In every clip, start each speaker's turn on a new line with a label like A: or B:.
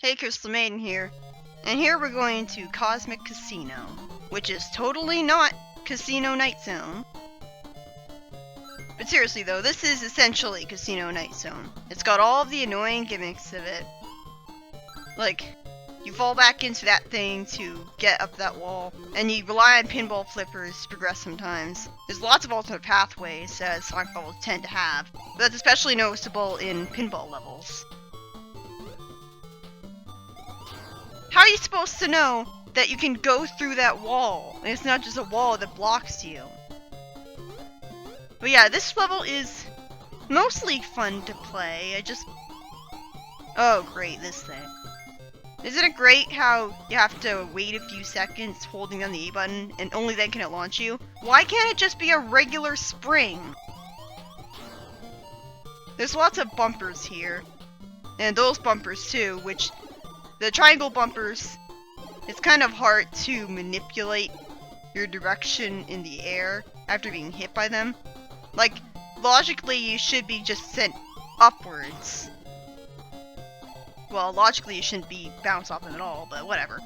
A: Hey, Crystal Maiden here, and here we're going to Cosmic Casino, which is totally not Casino Night Zone. But seriously though, this is essentially Casino Night Zone. It's got all of the annoying gimmicks of it. Like, you fall back into that thing to get up that wall, and you rely on pinball flippers to progress sometimes. There's lots of alternate pathways, as Sonic levels tend to have, but that's especially noticeable in pinball levels. How are you supposed to know that you can go through that wall, and it's not just a wall that blocks you? But yeah, this level is mostly fun to play. Oh great, this thing. Isn't it great how you have to wait a few seconds holding down the A button, and only then can it launch you? Why can't it just be a regular spring? There's lots of bumpers here, and those bumpers too, which the triangle bumpers, it's kind of hard to manipulate your direction in the air after being hit by them. Like, logically you should be just sent upwards. Well, logically you shouldn't be bounced off them at all, but whatever.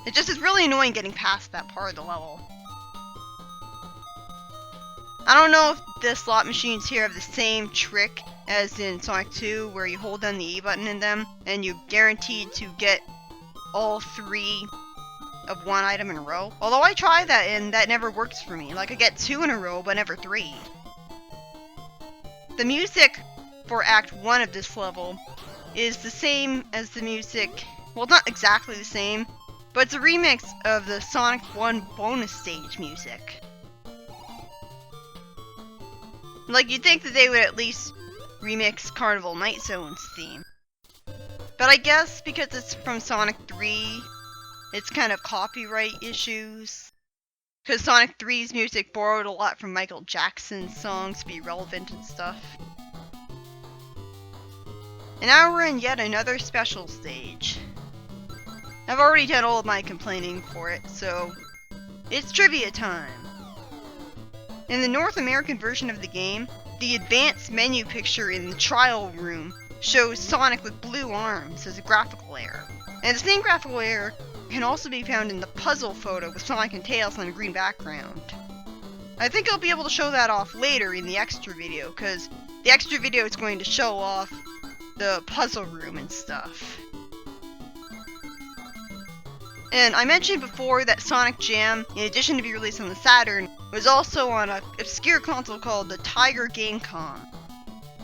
A: It just is really annoying getting past that part of the level. I don't know if the slot machines here have the same trick as in Sonic 2, where you hold down the A button in them, and you're guaranteed to get all three of one item in a row. Although I tried that, and that never works for me. Like, I get 2 in a row, but never 3. The music for Act 1 of this level is the same as the music, well, not exactly the same, but it's a remix of the Sonic 1 bonus stage music. Like, you'd think that they would at least remix Carnival Night Zone's theme. But I guess because it's from Sonic 3, it's kind of copyright issues. Because Sonic 3's music borrowed a lot from Michael Jackson's songs to be relevant and stuff. And now we're in yet another special stage. I've already done all of my complaining for it, so it's trivia time. In the North American version of the game, the advanced menu picture in the trial room shows Sonic with blue arms as a graphical error. And the same graphical error can also be found in the puzzle photo with Sonic and Tails on a green background. I think I'll be able to show that off later in the extra video, because the extra video is going to show off the puzzle room and stuff. And I mentioned before that Sonic Jam, in addition to be released on the Saturn, was also on an obscure console called the Tiger Gamecom.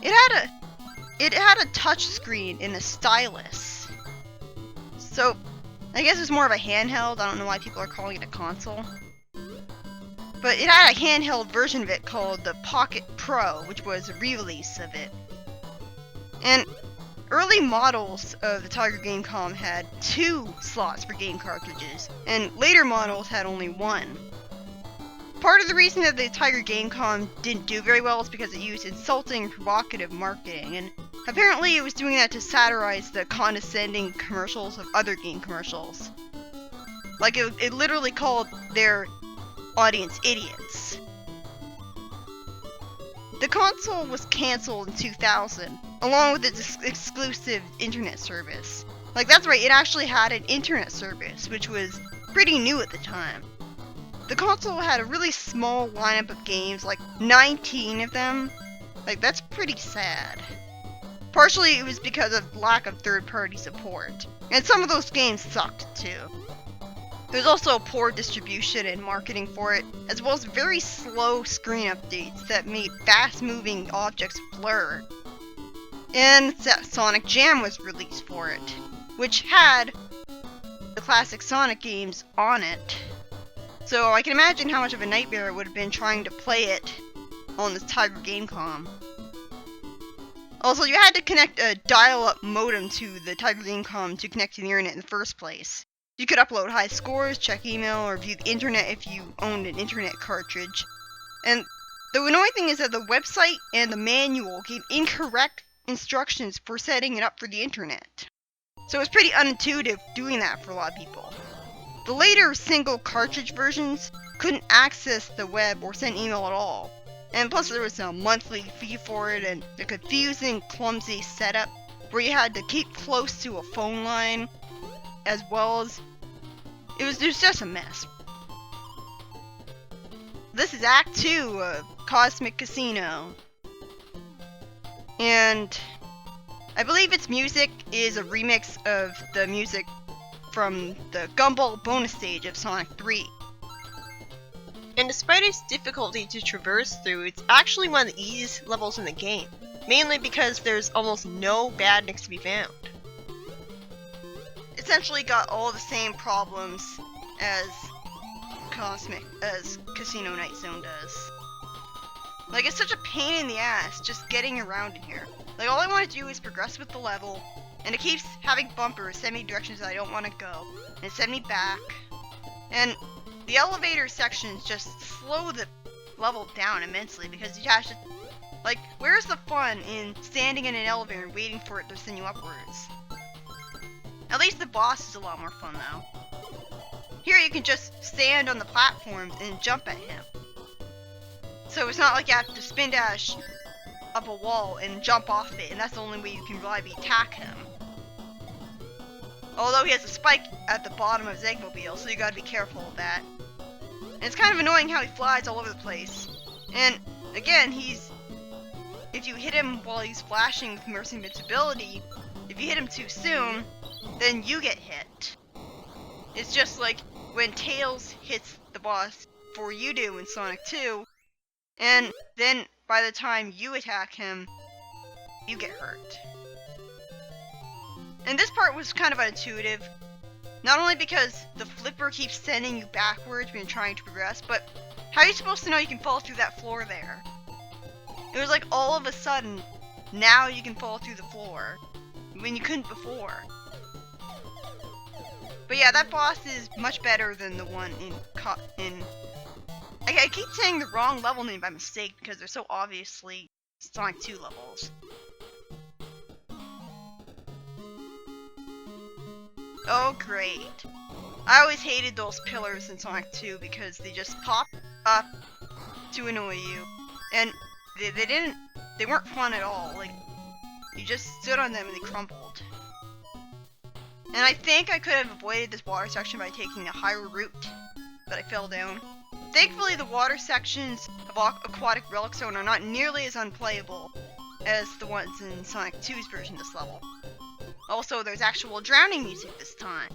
A: It had a touch screen and a stylus. So, I guess it's more of a handheld. I don't know why people are calling it a console. But it had a handheld version of it called the Pocket Pro, which was a re-release of it. And early models of the Tiger Gamecom had 2 slots for game cartridges, and later models had only 1. Part of the reason that the Tiger Gamecom didn't do very well is because it used insulting, provocative marketing, and apparently it was doing that to satirize the condescending commercials of other game commercials. Like, it literally called their audience idiots. The console was cancelled in 2000, along with its exclusive internet service. Like, that's right, it actually had an internet service, which was pretty new at the time. The console had a really small lineup of games, like 19 of them. Like, that's pretty sad. Partially it was because of lack of third-party support, and some of those games sucked too. There's also poor distribution and marketing for it, as well as very slow screen updates that made fast-moving objects blur. And Sonic Jam was released for it, which had the classic Sonic games on it. So I can imagine how much of a nightmare it would have been trying to play it on this Tiger Gamecom. Also, you had to connect a dial-up modem to the Tiger Gamecom to connect to the internet in the first place. You could upload high scores, check email, or view the internet if you owned an internet cartridge. And the annoying thing is that the website and the manual gave incorrect instructions for setting it up for the internet. So it was pretty unintuitive doing that for a lot of people. The later single cartridge versions couldn't access the web or send email at all. And plus there was a monthly fee for it and a confusing, clumsy setup. where you had to keep close to a phone line, as well as it was just a mess. This is Act 2 of Cosmic Casino, and I believe its music is a remix of the music from the Gumball bonus stage of Sonic 3.
B: And despite its difficulty to traverse through, it's actually one of the easiest levels in the game, mainly because there's almost no badniks to be found.
A: Essentially got all the same problems as Casino Night Zone does. Like, it's such a pain in the ass just getting around in here. Like, all I want to do is progress with the level, and it keeps having bumpers send me directions that I don't want to go, and send me back. And the elevator sections just slow the level down immensely, because you have to, like, where's the fun in standing in an elevator and waiting for it to send you upwards? At least the boss is a lot more fun, though. Here you can just stand on the platforms and jump at him. So it's not like you have to spin dash up a wall and jump off it, and that's the only way you can reliably attack him. Although he has a spike at the bottom of his Eggmobile, so you gotta be careful of that. And it's kind of annoying how he flies all over the place. And again, if you hit him while he's flashing with Mercy Invincibility, if you hit him too soon, then you get hit. It's just like when Tails hits the boss before you do in Sonic 2, and then by the time you attack him, you get hurt. And this part was kind of unintuitive, not only because the flipper keeps sending you backwards when you're trying to progress, but how are you supposed to know you can fall through that floor there? It was like all of a sudden, now you can fall through the floor, when you couldn't before. But yeah, that boss is much better than the one in I keep saying the wrong level name by mistake because they're so obviously Sonic 2 levels. Oh great. I always hated those pillars in Sonic 2 because they just pop up to annoy you. And they weren't fun at all. Like, you just stood on them and they crumbled. And I think I could have avoided this water section by taking a higher route, but I fell down. Thankfully, the water sections of Aquatic Relix Zone are not nearly as unplayable as the ones in Sonic 2's version of this level. Also, there's actual drowning music this time.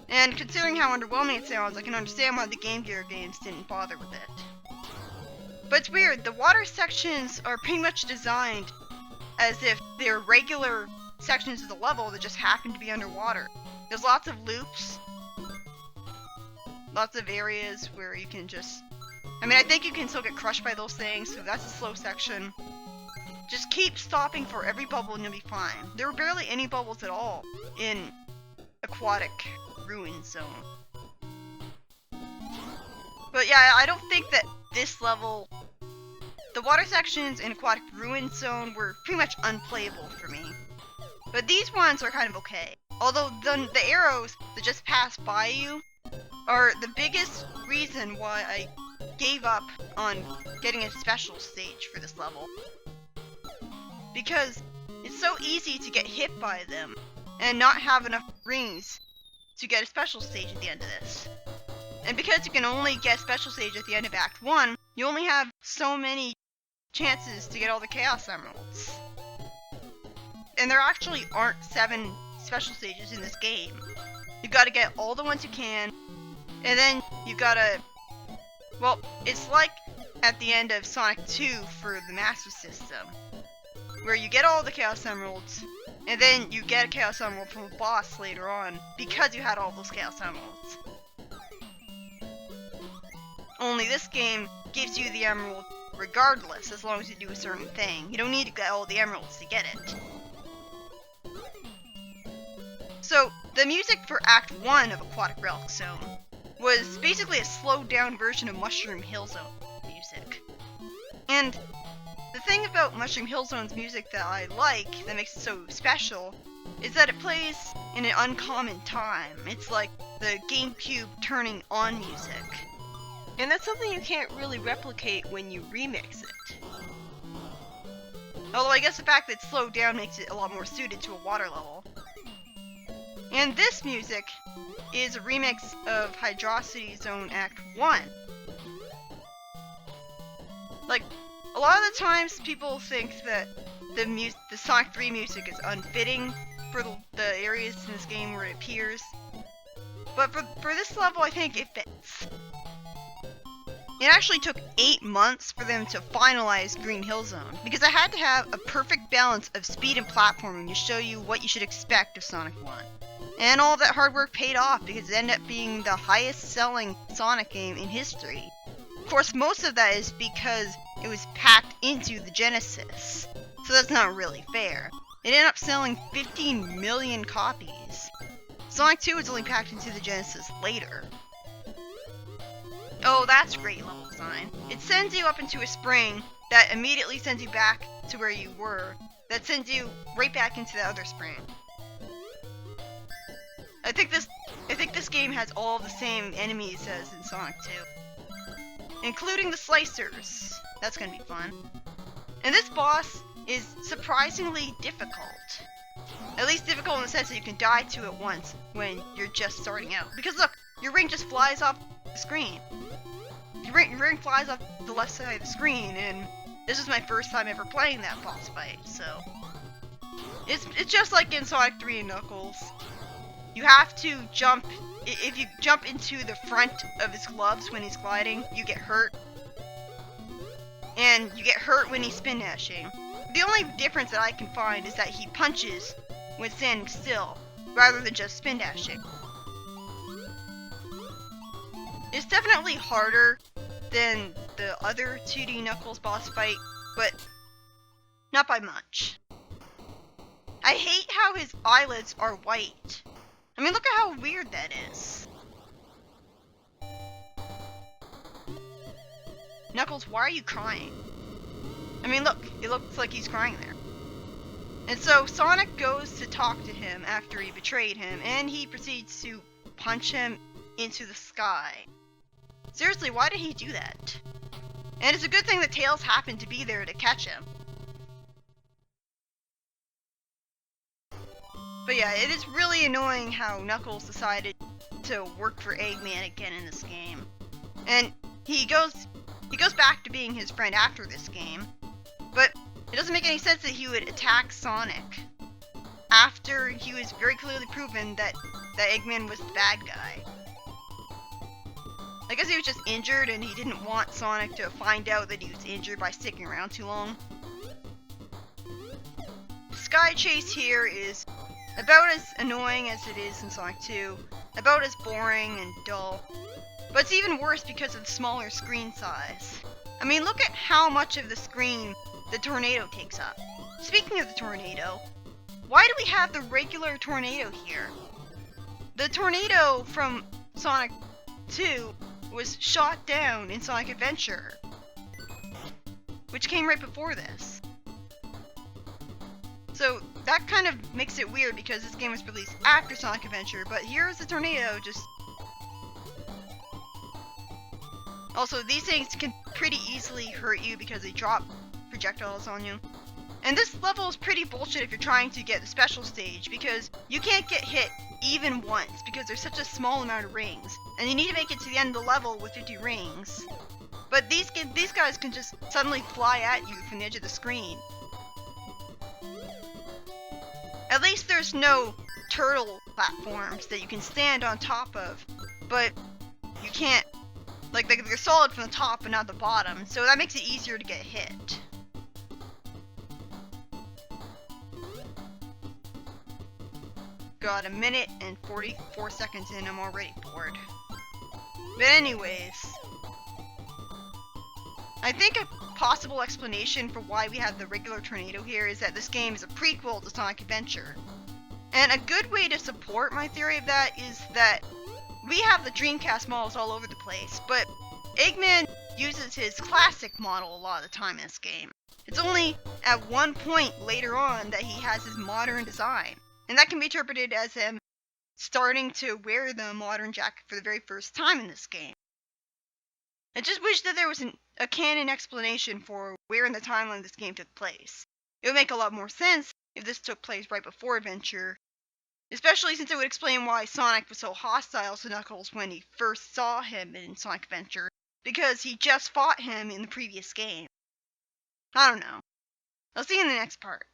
A: And considering how underwhelming it sounds, I can understand why the Game Gear games didn't bother with it. But it's weird, the water sections are pretty much designed as if they're regular sections of the level that just happen to be underwater. There's lots of loops, lots of areas where you can just... I mean, I think you can still get crushed by those things, so that's a slow section. Just keep stopping for every bubble and you'll be fine. There were barely any bubbles at all in Aquatic Ruin Zone. But yeah, I don't think that this level... The water sections in Aquatic Ruin Zone were pretty much unplayable for me. But these ones are kind of okay. Although the arrows that just pass by you are the biggest reason why I gave up on getting a special stage for this level. Because it's so easy to get hit by them and not have enough rings to get a special stage at the end of this. And because you can only get a special stage at the end of Act 1, you only have so many chances to get all the Chaos Emeralds. And there actually aren't 7 special stages in this game. You've got to get all the ones you can, and then you've got to... Well, it's like at the end of Sonic 2 for the Master System, where you get all the Chaos Emeralds, and then you get a Chaos Emerald from a boss later on, because you had all those Chaos Emeralds. Only this game gives you the Emerald regardless, as long as you do a certain thing. You don't need to get all the Emeralds to get it. So, the music for Act 1 of Aquatic Relix Zone was basically a slowed down version of Mushroom Hill Zone music. And the thing about Mushroom Hill Zone's music that I like, that makes it so special, is that it plays in an uncommon time. It's like the GameCube turning on music.
B: And that's something you can't really replicate when you remix it.
A: Although I guess the fact that it's slowed down makes it a lot more suited to a water level. And this music is a remix of Hydrocity Zone Act 1. Like, a lot of the times people think that the Sonic 3 music is unfitting for the areas in this game where it appears. But for this level, I think it fits. It actually took 8 months for them to finalize Green Hill Zone, because I had to have a perfect balance of speed and platforming to show you what you should expect of Sonic 1. And all that hard work paid off because it ended up being the highest selling Sonic game in history. Of course, most of that is because it was packed into the Genesis, so that's not really fair. It ended up selling 15 million copies. Sonic 2 was only packed into the Genesis later. Oh, that's great level design. It sends you up into a spring that immediately sends you back to where you were, that sends you right back into the other spring. I think this game has all the same enemies as in Sonic 2. Including the Slicers. That's gonna be fun. And this boss is surprisingly difficult. At least difficult in the sense that you can die to it once when you're just starting out. Because look, your ring just flies off the screen. Your ring flies off the left side of the screen, and this is my first time ever playing that boss fight, so... It's just like in Sonic 3 and Knuckles. You have to jump... If you jump into the front of his gloves when he's gliding, you get hurt. And you get hurt when he's spin dashing. The only difference that I can find is that he punches when standing still, rather than just spin dashing. It's definitely harder than the other 2D Knuckles boss fight, but not by much. I hate how his eyelids are white. I mean, look at how weird that is. Knuckles, why are you crying? I mean, look, it looks like he's crying there. And so Sonic goes to talk to him after he betrayed him, and he proceeds to punch him into the sky. Seriously, why did he do that? And it's a good thing that Tails happened to be there to catch him. But yeah, it is really annoying how Knuckles decided to work for Eggman again in this game. And he goes back to being his friend after this game, but it doesn't make any sense that he would attack Sonic after he was very clearly proven that Eggman was the bad guy. I guess he was just injured and he didn't want Sonic to find out that he was injured by sticking around too long. Sky Chase here is about as annoying as it is in Sonic 2, about as boring and dull, but it's even worse because of the smaller screen size. I mean, look at how much of the screen the tornado takes up. Speaking of the tornado, why do we have the regular tornado here? The tornado from Sonic 2 was shot down in Sonic Adventure, which came right before this. So that kind of makes it weird because this game was released after Sonic Adventure, but here's the tornado just... Also, these things can pretty easily hurt you because they drop projectiles on you. And this level is pretty bullshit if you're trying to get the special stage, because you can't get hit even once because there's such a small amount of rings, and you need to make it to the end of the level with 50 rings. But these guys can just suddenly fly at you from the edge of the screen. At least there's no turtle platforms that you can stand on top of, but you can't, like, they're solid from the top and not the bottom, so that makes it easier to get hit. God, 1 minute and 44 seconds in, I'm already bored. But anyways, I think a possible explanation for why we have the regular tornado here is that this game is a prequel to Sonic Adventure. And a good way to support my theory of that is that we have the Dreamcast models all over the place, but Eggman uses his classic model a lot of the time in this game. It's only at one point later on that he has his modern design. And that can be interpreted as him starting to wear the modern jacket for the very first time in this game. I just wish that there was a canon explanation for where in the timeline this game took place. It would make a lot more sense if this took place right before Adventure, especially since it would explain why Sonic was so hostile to Knuckles when he first saw him in Sonic Adventure, because he just fought him in the previous game. I don't know. I'll see you in the next part.